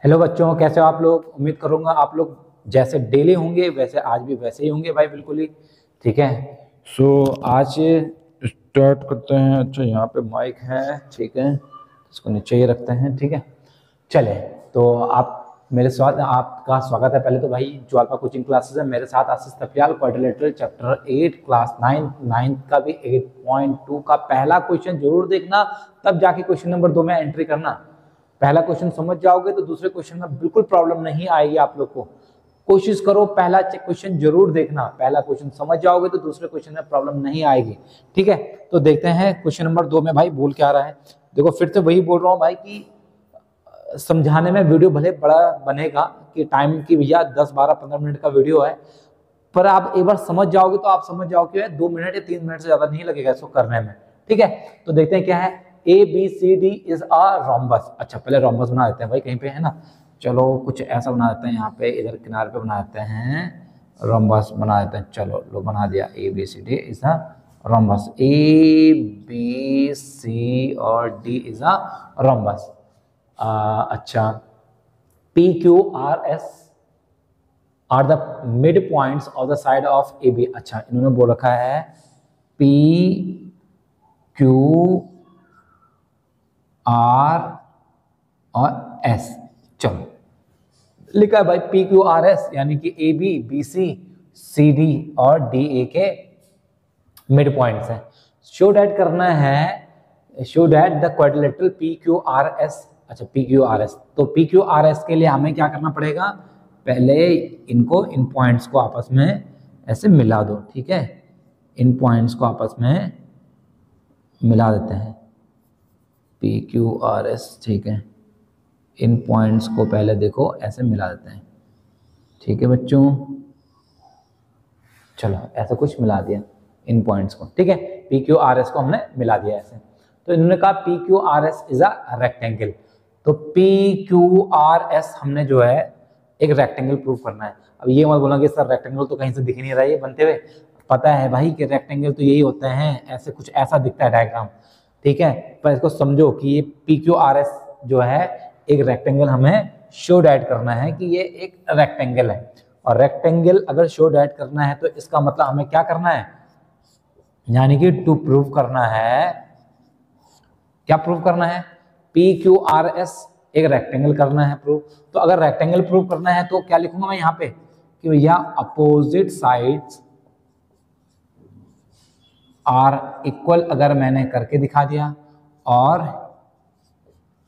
Hello बच्चों, कैसे हो आप लोग। उम्मीद करूंगा आप लोग जैसे डेली होंगे वैसे आज भी वैसे ही होंगे भाई, बिल्कुल ही ठीक है। सो आज स्टार्ट करते हैं। अच्छा, यहाँ पे माइक है, ठीक है, इसको नीचे ही रखते हैं, ठीक है। चले तो आपका स्वागत है पहले तो भाई जो आपका कोचिंग क्लासेस है। मेरे साथ आशीष थपियाल, क्वाड्रिलेटरल चैप्टर 8 क्लास 9 का भी 8.2 का पहला क्वेश्चन जरूर देखना, तब जाके क्वेश्चन नंबर 2 में एंट्री करना। पहला क्वेश्चन समझ जाओगे तो दूसरे क्वेश्चन में बिल्कुल प्रॉब्लम नहीं आएगी आप लोग को। कोशिश करो पहला क्वेश्चन जरूर देखना, पहला क्वेश्चन समझ जाओगे तो दूसरे क्वेश्चन में प्रॉब्लम नहीं आएगी, ठीक है। तो देखते हैं क्वेश्चन नंबर 2 में भाई बोल क्या रहा है। देखो फिर से वही बोल रहा हूँ भाई कि समझाने में वीडियो भले बड़ा बनेगा कि टाइम की भैया 10 12 15 मिनट का वीडियो है, पर आप एक बार समझ जाओगे तो आप समझ जाओगे 2 मिनट या 3 मिनट से ज्यादा नहीं लगेगा इसको करने में, ठीक है। तो देखते हैं क्या है। A B C D is a rhombus. अच्छा, पहले रोम्बस बना देते हैं भाई, कहीं पे है ना। चलो कुछ ऐसा बना देते हैं, यहाँ पे इधर किनारे पे बना देते हैं, रोम्बस बना देते हैं। चलो लो बना दिया, A B C D is a rhombus. A B C और डी इज अ रोम्बस। अच्छा, P Q R S are the mid points of the side of A B. अच्छा, इन्होंने बोल रखा है पी क्यू आर और S. चलो लिखा है भाई पी क्यू आर एस, यानी कि A B B C C D और डी ए के मिड पॉइंट्स हैं। शो डैट करना है, show that the quadrilateral P Q R S. अच्छा, पी क्यू आर एस, तो पी क्यू आर एस के लिए हमें क्या करना पड़ेगा, पहले इनको इन पॉइंट्स को आपस में ऐसे मिला दो, ठीक है। इन पॉइंट्स को आपस में मिला देते हैं, पी क्यू आर एस, ठीक है। इन पॉइंट्स को पहले देखो ऐसे मिला देते हैं, ठीक है बच्चों। चलो ऐसा कुछ मिला दिया इन पॉइंट्स को, ठीक है। पी क्यू आर एस को हमने मिला दिया ऐसे। तो इन्होंने कहा P Q R S is a rectangle. तो पी क्यू आर एस हमने जो है एक रेक्टेंगल प्रूव करना है। अब ये मत बोला कि सर रेक्टेंगल तो कहीं से दिख नहीं रहा है ये बनते हुए। पता है भाई कि रेक्टेंगल तो यही होते हैं, ऐसे कुछ ऐसा दिखता है डायग्राम, ठीक है। पर इसको समझो कि ये पी क्यू आर एस जो है एक रेक्टेंगल हमें शो डैट करना है कि ये एक रेक्टेंगल है। और रेक्टेंगल अगर शो डैट करना है तो इसका मतलब हमें क्या करना है, यानी कि टू प्रूव करना है। क्या प्रूव करना है, पी क्यू आर एस एक रेक्टेंगल करना है प्रूव। तो अगर रेक्टेंगल प्रूव करना है तो क्या लिखूंगा मैं यहाँ पे कि भैया अपोजिट साइड्स आर इक्वल, अगर मैंने करके दिखा दिया, और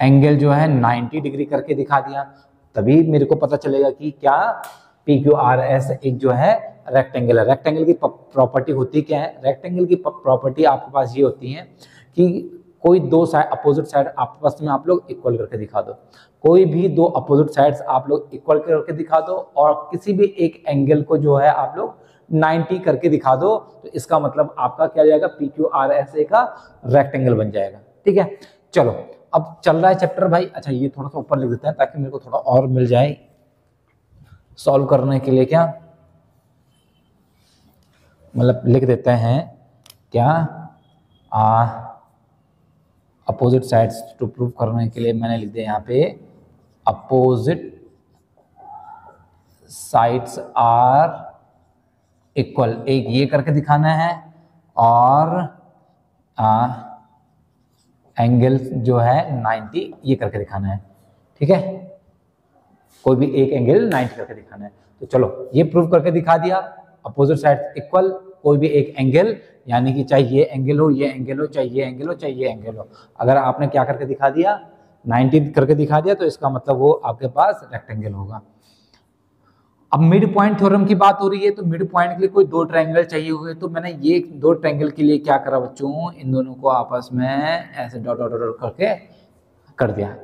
एंगल जो है 90 डिग्री करके दिखा दिया, तभी मेरे को पता चलेगा कि क्या पी क्यू आर एस एक जो है रेक्टेंगल है। रेक्टेंगल की प्रॉपर्टी होती क्या है, रेक्टेंगल की प्रॉपर्टी आपके पास ये होती है कि कोई दो साइड अपोजिट साइड आपस में आप लोग इक्वल करके दिखा दो। कोई भी दो अपोजिट साइड्स आप लोग इक्वल करके दिखा दो, और किसी भी एक एंगल को जो है आप लोग 90 करके दिखा दो, तो इसका मतलब आपका क्या जाएगा, P Q R S A का रेक्टेंगल बन जाएगा, ठीक है। चलो अब चल रहा है चैप्टर भाई। अच्छा, ये थोड़ा सा ऊपर लिख देते हैं ताकि मेरे को थोड़ा और मिल जाए सॉल्व करने के लिए। क्या मतलब लिख देते हैं क्या, अपोजिट साइड्स टू प्रूव करने के लिए मैंने लिख दिया यहाँ पे अपोजिट साइड्स आर इक्वल। एक ये करके दिखाना है, और एंगल जो है 90 ये करके दिखाना है, ठीक है। कोई भी एक एंगल 90 करके दिखाना है। तो चलो ये प्रूव करके दिखा दिया, अपोजिट साइड इक्वल, कोई भी एक एंगल, यानी कि चाहे ये एंगल हो, ये एंगल हो, चाहे ये एंगल हो, चाहे ये एंगल हो, अगर आपने क्या करके दिखा दिया 90 करके दिखा दिया, तो इसका मतलब वो आपके पास रेक्टेंगल होगा। अब मिड पॉइंट थ्योरम की बात हो रही है, तो मिड पॉइंट के लिए कोई दो ट्रायंगल चाहिए हुए, तो मैंने ये दो ट्रायंगल के लिए क्या करा बच्चों, इन दोनों को आपस में ऐसे डॉट डॉट डॉट करके कर दिया,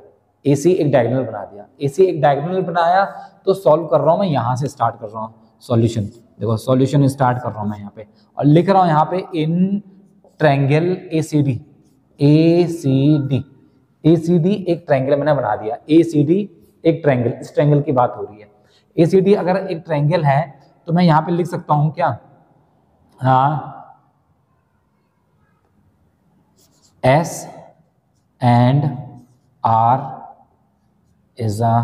AC एक डायगोनल बना दिया। AC एक डायगोनल बनाया तो सॉल्व कर रहा हूं मैं, यहां से स्टार्ट कर रहा हूं सॉल्यूशन। देखो सॉल्यूशन स्टार्ट कर रहा हूं मैं यहाँ पे, और लिख रहा हूं यहाँ पे in triangle ACD। ACD ACD एक ट्रायंगल मैंने बना दिया। ACD एक ट्रायंगल, इस ट्रायंगल की बात हो रही है। ACD अगर एक ट्रायंगल है तो मैं यहाँ पे लिख सकता हूं क्या, S and R is a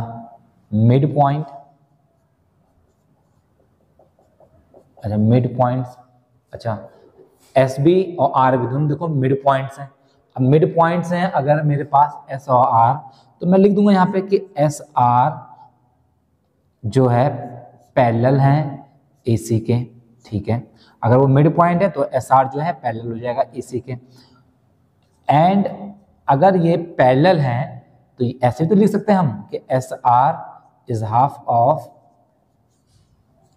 mid point, अच्छा मिड पॉइंट्स, अच्छा एस बी और आर बी दोनों देखो मिड पॉइंट्स हैं। अब मिड पॉइंट्स हैं अगर मेरे पास एस और आर, तो मैं लिख दूंगा यहाँ पे कि एस आर जो है पैरेलल हैं ए सी के, ठीक है। अगर वो मिड पॉइंट है तो एस आर जो है पैरेलल हो जाएगा ए सी के। एंड अगर ये पैरेलल हैं तो ऐसे तो लिख सकते हैं हम कि S R is half of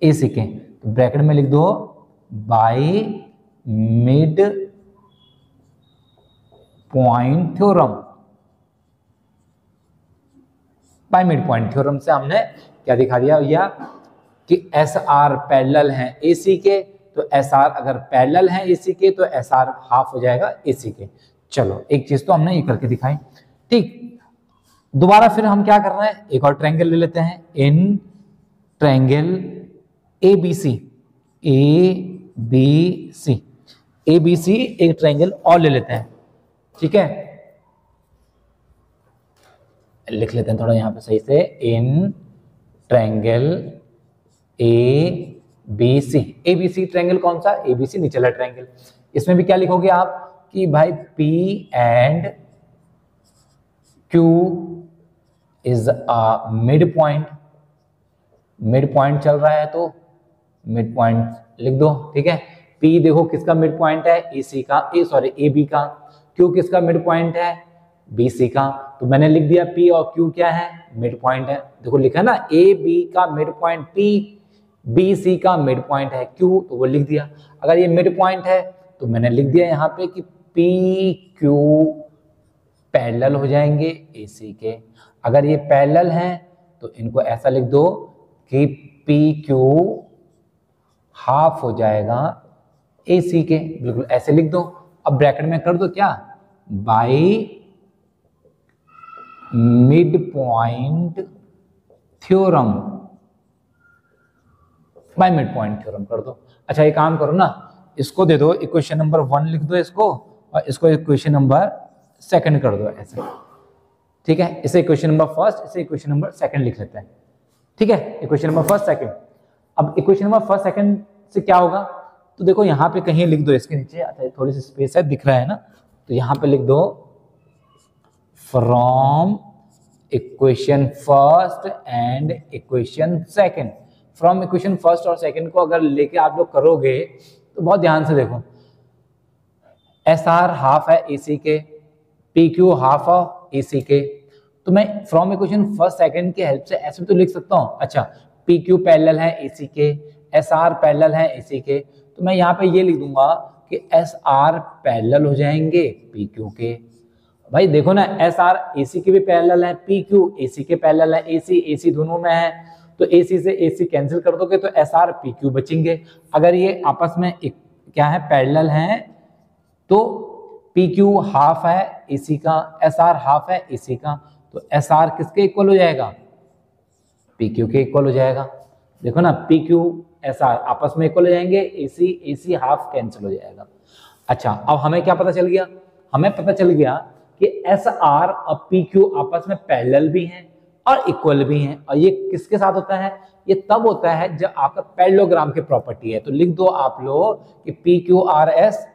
A C के, तो ब्रैकेट में लिख दो by mid point theorem. By mid point theorem से हमने क्या दिखा दिया भैया कि एस आर पैरेलल हैं ए सी के, तो एस आर अगर पैरेलल हैं ए सी के तो एस आर हाफ हो जाएगा ए सी के। चलो एक चीज तो हमने ये करके दिखाई, ठीक। दोबारा फिर हम क्या कर रहे हैं, एक और ट्रायंगल ले लेते हैं। In triangle A B C, A B C, A B C एक ट्रायंगल और ले लेते हैं, ठीक है। लिख लेते हैं थोड़ा यहाँ पे सही से, in triangle A B C. A B C triangle कौन सा, ए बी सी निचला ट्रायंगल। इसमें भी क्या लिखोगे आप कि भाई P and Q is a mid point, mid point चल रहा है तो मिड पॉइंट लिख दो, ठीक है। P देखो किसका मिड पॉइंट है, ए सी का, ए बी का। Q किसका मिड पॉइंट है, बी सी का। तो मैंने लिख दिया P और Q क्या है, मिड पॉइंट है। देखो लिखा ना, ए बी का mid point P, B C का मिड पॉइंट है Q, तो वो लिख दिया। अगर ये मिड पॉइंट है तो मैंने लिख दिया यहाँ पे कि पी क्यू पैरेलल हो जाएंगे ए सी के। अगर ये पैरेलल हैं तो इनको ऐसा लिख दो कि पी क्यू हाफ हो जाएगा ए सी के, बिल्कुल ऐसे लिख दो। अब ब्रैकेट में कर दो क्या, bye mid point theorem, by mid point theorem कर दो। अच्छा ये काम करो ना, इसको दे दो इक्वेशन नंबर 1 लिख दो इसको, और इसको इक्वेशन नंबर 2 कर दो ऐसे, ठीक है। इसे इक्वेशन नंबर 1, इसे इक्वेशन नंबर 2 लिख लेते हैं, ठीक है। Equation number 1, 2। अब इक्वेशन नंबर 1, 2 से क्या होगा, तो देखो यहाँ पे कहीं लिख दो इसके नीचे, अच्छा थोड़ी सी स्पेस है दिख रहा है ना, तो यहाँ पे लिख दो from equation 1 and equation 2। From equation 1 और 2 को अगर लेके आप लोग करोगे तो बहुत ध्यान से देखो, एस आर हाफ है ए सी के, P Q half of A C के। तो मैं फ्रॉम इक्वेशन 1, 2 की हेल्प से ऐसे तो लिख सकता हूँ, अच्छा पी क्यू पैरेलल है ए सी के, एस आर पैरेलल है ए सी के, तो मैं यहाँ पे ये लिख दूंगा कि एस आर पैरेलल हो जाएंगे पी क्यू के। भाई देखो ना, एस आर ए सी के भी पैरेलल है, पी क्यू ए सी के पैरेलल है, ए सी दोनों में है, तो ए सी से ए सी कैंसिल कर दोगे तो एस आर पी क्यू बचेंगे। अगर ये आपस में क्या है, पैरेलल हैं, तो पी क्यू हाफ है ए सी का, एस आर हाफ है ए सी का, तो एस आर किसके इक्वल हो जाएगा, पी क्यू के इक्वल हो जाएगा। देखो ना, पी क्यू एस आर आपस में इक्वल हो जाएंगे, ए सी हाफ कैंसिल हो जाएगा। अच्छा अब हमें क्या पता चल गया, हमें पता चल गया कि एस आर और पी क्यू आपस में पैरेलल भी हैं और इक्वल भी हैं। और ये किसके साथ होता है, ये तब होता है जब आपका पैरेललोग्राम की प्रॉपर्टी है। तो लिख दो आप लोग कि P Q R S,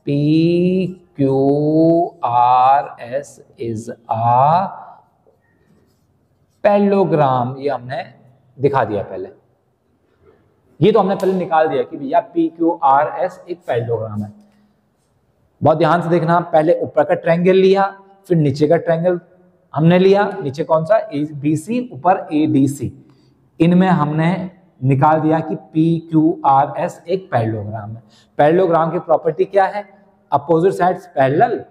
P Q R S is a parallelogram. ये हमने दिखा दिया पहले, ये तो हमने पहले निकाल दिया कि भैया पी क्यू आर एस एक पैरेललोग्राम है। बहुत ध्यान से देखना, पहले ऊपर का ट्रायंगल लिया, फिर नीचे का ट्रायंगल हमने लिया। नीचे कौन सा, ए बी सी, ऊपर ए डी सी। इनमें हमने निकाल दिया कि पी क्यू आर एस एक पैरेललोग्राम है। पैरेललोग्राम की प्रॉपर्टी क्या है, अपोजिट साइड्स पैरेलल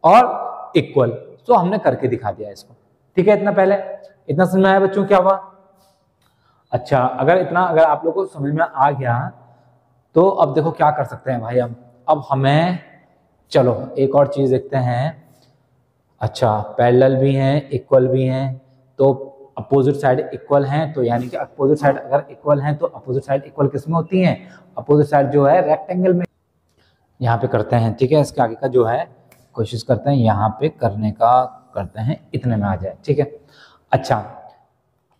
और इक्वल। तो हमने करके दिखा दिया इसको, ठीक है। इतना पहले इतना समझ में आया बच्चों, क्या हुआ। अच्छा अगर आप लोगों को समझ में आ गया तो अब देखो क्या कर सकते हैं भाई हम। अब हमें चलो एक और चीज देखते हैं। अच्छा पैरेलल भी हैं, इक्वल भी हैं, तो अपोजिट साइड इक्वल हैं, तो यानी कि अपोजिट साइड अगर इक्वल हैं तो अपोजिट साइड इक्वल किसमें होती हैं, अपोजिट साइड जो है रेक्टेंगल में। यहाँ पे करते हैं, ठीक है। इसके आगे का जो है कोशिश करते हैं यहाँ पे करने का, करते हैं इतने में आ जाए, ठीक है। अच्छा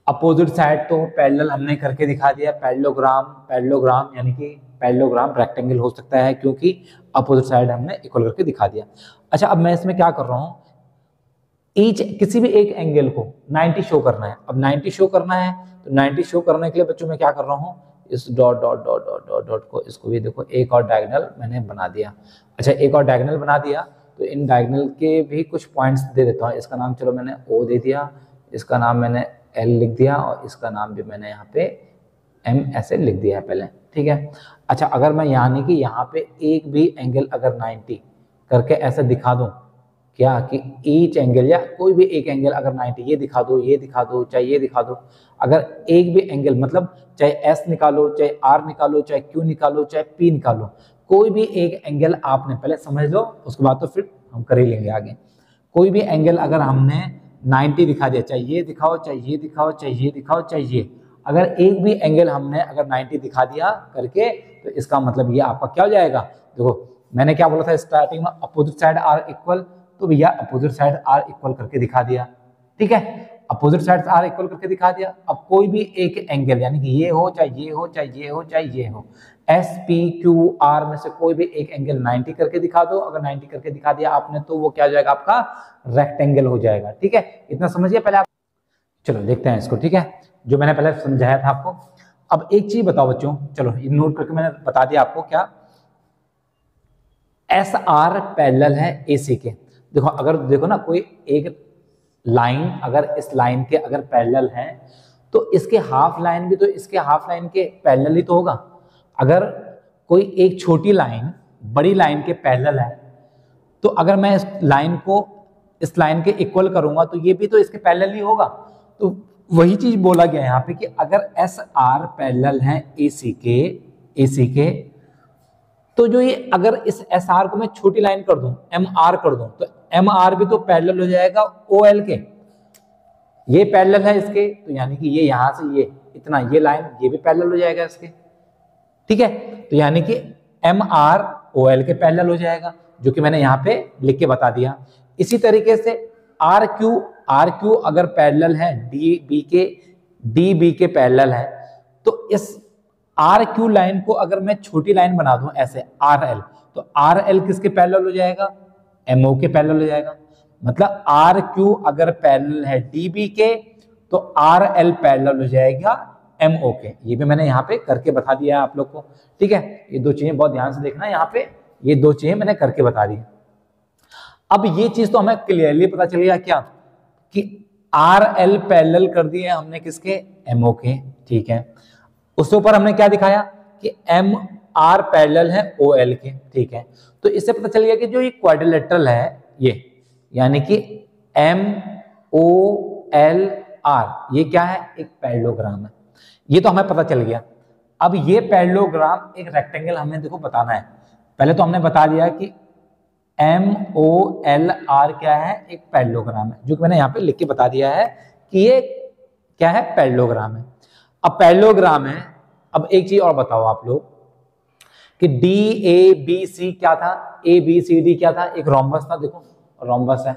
अपोजिट साइड तो पैरेलल हमने करके दिखा दिया, पैरेललोग्राम, पैरेललोग्राम यानी कि पैरेललोग्राम रेक्टेंगल हो सकता है क्योंकि अपोजिट साइड हमने इक्वल करके दिखा दिया। अच्छा, अब मैं इसमें क्या कर रहा हूँ, ईच किसी भी एक एंगल को 90 शो करना है। अब 90 शो करना है तो 90 शो करने के लिए बच्चों मैं क्या कर रहा हूँ, इस dot dot dot dot dot dot को, इसको भी देखो एक और डायगोनल मैंने बना दिया। अच्छा, एक और डायगोनल बना दिया तो इन डायगोनल के भी कुछ पॉइंट्स दे देता हूँ। इसका नाम चलो मैंने ओ दे दिया, इसका नाम मैंने एल लिख दिया और इसका नाम भी मैंने यहाँ पे एम ऐसे लिख दिया है पहले, ठीक है। अच्छा, अगर मैं यानी कि यहाँ पे एक भी एंगल अगर 90 करके ऐसा दिखा दूं क्या कि ईच एंगल या कोई भी एक एंगल अगर 90 ये दिखा दो, ये दिखा दो, चाहे ये दिखा दो, अगर एक भी एंगल मतलब चाहे एस निकालो, चाहे आर निकालो, चाहे क्यू निकालो, चाहे पी निकालो, कोई भी एक एंगल आपने पहले समझ लो, उसके बाद तो फिर हम कर ही लेंगे आगे। कोई भी एंगल अगर हमने 90 दिखा दिया, चाहे ये दिखाओ, चाहे ये दिखाओ, चाहे ये दिखाओ, चाहे ये, अगर एक भी एंगल हमने अगर 90 दिखा दिया करके तो इसका मतलब ये आपका क्या हो जाएगा। देखो मैंने क्या बोला था स्टार्टिंग में, अपोजिट साइड आर इक्वल, तो भैया अपोजिट साइड आर इक्वल करके दिखा दिया, ठीक है। अपोजिट साइड आर इक्वल करके दिखा दिया। अब कोई भी एक एंगल यानी कि ये हो, चाहे ये हो, चाहे ये हो, चाहे ये हो, एस पी क्यू आर में से कोई भी एक एंगल 90 करके दिखा दो। अगर 90 करके दिखा दिया आपने तो वो क्या हो जाएगा, आपका रेक्टेंगल हो जाएगा, ठीक है। इतना समझिए पहले आप। चलो देखते हैं इसको, ठीक है, जो मैंने पहले समझाया था आपको। अब एक चीज बताओ बच्चों, चलो नोट करके मैंने बता दिया आपको क्या, एस आर पैरेलल है ए सी के। देखो अगर देखो ना, कोई एक लाइन अगर इस लाइन के अगर पैरेलल है तो इसके हाफ लाइन भी तो इसके हाफ लाइन के पैरेलल ही तो होगा। अगर कोई एक छोटी लाइन बड़ी लाइन के पैरेलल है तो अगर मैं इस लाइन को इस लाइन के इक्वल करूंगा तो ये भी तो इसके पैरेलल ही होगा। तो वही चीज बोला गया यहाँ पे कि अगर एस आर पैरेलल है ए सी के तो जो ये अगर इस एस आर को मैं छोटी लाइन कर दूं, एम आर कर दूं, तो एम आर भी तो पैरेलल हो जाएगा ओ एल के। ये पैरेलल है इसके, तो यानी कि ये यहां से ये इतना ये लाइन ये भी पैरेलल हो जाएगा इसके, ठीक है। तो यानी कि एम आर ओ एल के पैरेलल हो जाएगा, जो कि मैंने यहाँ पे लिख के बता दिया। इसी तरीके से आर क्यू अगर पैरेलल है डी बी के पैरेलल है, तो इस आर क्यू लाइन को अगर मैं छोटी लाइन बना दूं ऐसे आर एल, तो आर एल किसके पैरेलल हो जाएगा, एम ओ के पैरेलल हो जाएगा। मतलब आर क्यू अगर पैरेलल है डी बी के तो आर एल पैरेलल हो जाएगा एम ओ के। ये भी मैंने यहाँ पे करके बता दिया है आप लोग को, ठीक है। ये दो चीजें बहुत ध्यान से देखना, यहाँ पे ये दो चीजें मैंने करके बता दी। अब ये चीज तो हमें क्लियरली पता चल गया क्या कि आर एल पैरेलल कर दिए हमने किसके, एम ओ के, ठीक है। उसके ऊपर हमने क्या दिखाया कि एम आर पैरेलल है ओ एल के, ठीक है। तो इससे पता चल गया कि जो ये क्वाड्रिलेटरल है ये, यानी कि एम ओ एल आर, ये क्या है, एक पैरेललोग्राम है। ये तो हमें पता चल गया। अब ये पैरेललोग्राम एक रेक्टेंगल हमें देखो बताना है। पहले तो हमने बता दिया कि एम ओ एल आर क्या है, एक पैरेललोग्राम है, जो कि मैंने यहाँ पे लिख के बता दिया है कि ये क्या है, पैरेललोग्राम है। अब पैरेललोग्राम है, अब एक चीज और बताओ आप लोग कि डी ए बी सी क्या था, ए बी सी डी क्या था, एक रोम्बस था। देखो रोम्बस है,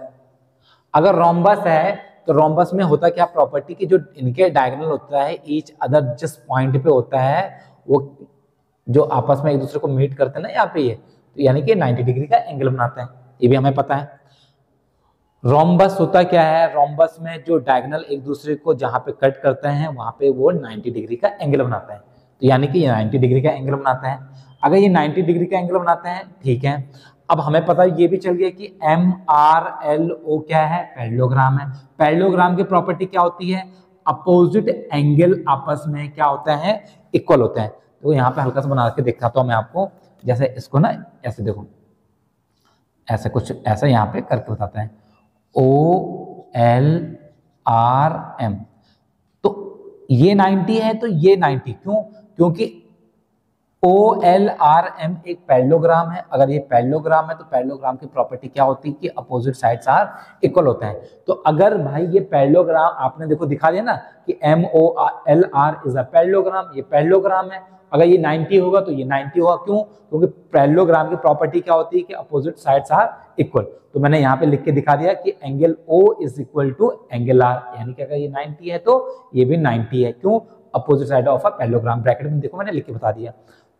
अगर रोम्बस है तो रोम्बस में होता क्या प्रॉपर्टी की, जो इनके डायगोनल होता है ईच अदर जिस पॉइंट पे होता है वो जो आपस में एक दूसरे को मीट करते हैं ना यहाँ पे, ये तो यानी कि 90 डिग्री का एंगल बनाते हैं, ये भी हमें पता है। रोम्बस होता क्या है, रोम्बस में जो डायगोनल एक दूसरे को जहां पे कट करते हैं वहां पे वो 90 डिग्री का एंगल बनाता है। तो यानी कि ये 90 डिग्री का एंगल बनाता है। अगर ये 90 डिग्री का एंगल बनाते हैं, ठीक है। अब हमें पता ये भी चल गया कि एम आर एल ओ क्या है, पैरेललोग्राम है। पैरेललोग्राम की प्रॉपर्टी क्या होती है, अपोजिट एंगल आपस में क्या होता है, इक्वल होते हैं। तो यहाँ पे हल्का सा बना के दिखाता हूँ मैं आपको, जैसे इसको ना ऐसे देखो, ऐसे कुछ ऐसा यहाँ पे करके बताते हैं, ओ एल आर एम, तो ये 90 है तो ये 90, क्यों, क्योंकि ओ एल आर एम एक पैरेललोग्राम है। अगर ये पैरेललोग्राम है तो पैरेललोग्राम की प्रॉपर्टी क्या होती है कि अपोजिट साइड्स आर इक्वल होते हैं। तो अगर भाई ये पैरेललोग्राम आपने देखो दिखा दिया ना कि M O L R is a parallelogram, ये पैरेललोग्राम है। अगर ये 90 होगा तो ये 90 होगा। क्यों? क्योंकि पैरेललोग्राम की प्रॉपर्टी क्या होती है कि अपोजिट साइड्स आर इक्वल। तो मैंने यहाँ पे लिख के दिखा दिया कि angle O is equal to angle R, यानी कि अगर ये 90 है तो ये भी 90 है। क्यों? Opposite side of a parallelogram. Bracket में देखो मैंने लिख के बता दिया।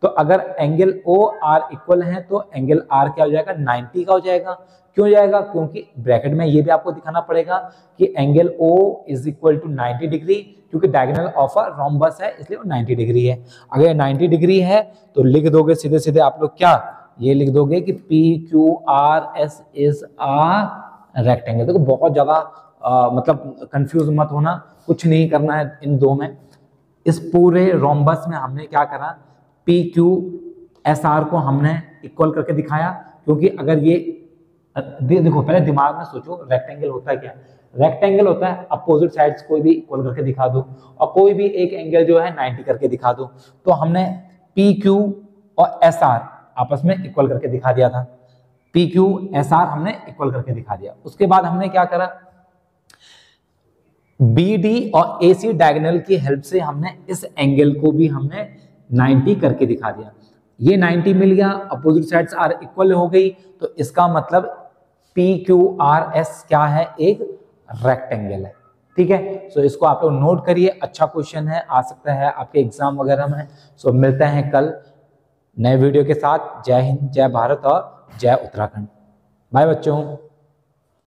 तो अगर एंगल O R इक्वल है तो एंगल R क्या हो जाएगा? 90 का हो जाएगा। क्यों जाएगा? क्योंकि ब्रैकेट में ये भी आपको दिखाना पड़ेगा कि angle O is equal to 90 degree, क्योंकि डायगोनल ऑफ अ रोम्बस है इसलिए वो 90 डिग्री है। अगर 90 डिग्री है तो लिख दोगे सीधे सीधे आप लोग क्या, ये लिख दोगे कि PQRS इज अ रेक्टेंगल। देखो बहुत ज्यादा मतलब कंफ्यूज मत होना, कुछ नहीं करना है इन दो में। इस पूरे रोम्बस में हमने क्या करा, PQSR को हमने इक्वल करके दिखाया। क्योंकि अगर ये देखो पहले दिमाग में सोचो, रेक्टेंगल होता है क्या? रेक्टेंगल होता है अपोजिट साइड्स कोई भी इक्वल करके दिखा दो और कोई भी एक एंगल जो है 90 करके दिखा दो। तो हमने PQ और SR आपस में इक्वल करके दिखा दिया था। PQSR हमने इक्वल करके दिखा दिया। उसके बाद हमने क्या करा, BD और AC डायगोनल की हेल्प से हमने इस एंगल को भी हमने 90 करके दिखा दिया। ये 90 मिल गया, अपोजिट साइड्स आर इक्वल हो गई, तो इसका मतलब PQRS क्या है? एक रेक्टेंगल है। ठीक है, सो इसको आप लोग नोट करिए, अच्छा क्वेश्चन है, आ सकता है आपके एग्जाम वगैरह में। सो मिलते हैं कल नए वीडियो के साथ। जय हिंद, जय भारत और जय उत्तराखंड। बाय बच्चों।